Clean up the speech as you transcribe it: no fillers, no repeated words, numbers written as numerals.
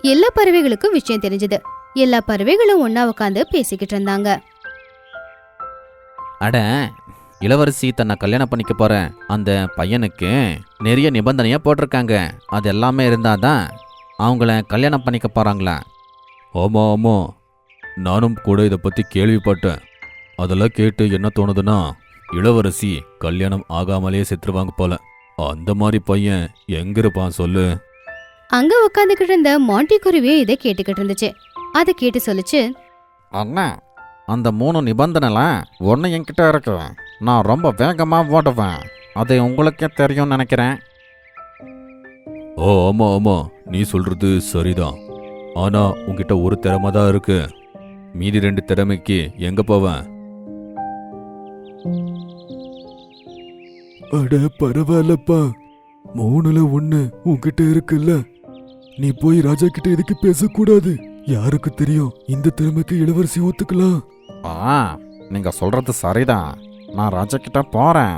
எல்லா பறவைகளுக்கும் விஷயம் தெரிஞ்சது. எல்லா பறவைகளும் ஒன்னா உட்காந்து பேசிக்கிட்டு இருந்தாங்க. அட, இளவரசி தன்னை கல்யாணம் பண்ணிக்க போற அந்த பையனுக்கு நிறைய நிபந்தனையா போட்டிருக்காங்க. அது எல்லாமே இருந்தாதான் அவங்கள கல்யாணம் பண்ணிக்க போறாங்களா? ஆமா ஆமா, நானும் கூட இதை பத்தி கேள்விப்பட்டேன். அதெல்லாம் கேட்டு என்ன தோணுதுன்னா, இளவரசி கல்யாணம் ஆகாமலே செத்துருவாங்க போல. அந்த மாதிரி பையன் எங்க இருப்பான் சொல்லு? அங்க உட்காந்துக்கிட்டு இருந்த மாண்டி குருவியும் இதை கேட்டுக்கிட்டு இருந்துச்சு. அதை கேட்டு சொல்லுச்சு, அண்ணா, அந்த 3 நிபந்தனைலாம் ஒன்று என்கிட்ட இருக்கு. நான் ரொம்ப வேகமாக ஓடுவேன். அது உங்களுக்கே தெரியும்னு நினைக்கிறேன். ஓ ஆமா ஆமா, நீ சொல்றது சரிதான். ஆனா உங்ககிட்ட ஒரு திறமை தான் இருக்கு. மீதி 2 திறமைக்கு எங்க போவேன்? அட பரவாயில்லப்பா, 3ல 1 உன்கிட்ட இருக்குல்ல. நீ போய் ராஜா கிட்ட எதுக்கு பேசக்கூடாது? யாருக்கு தெரியும், இந்த திறமைக்கு இளவரசி ஒத்துக்கலாம். நீங்க சொல்றது சரிதான். நான் ராஜா கிட்ட போறேன்.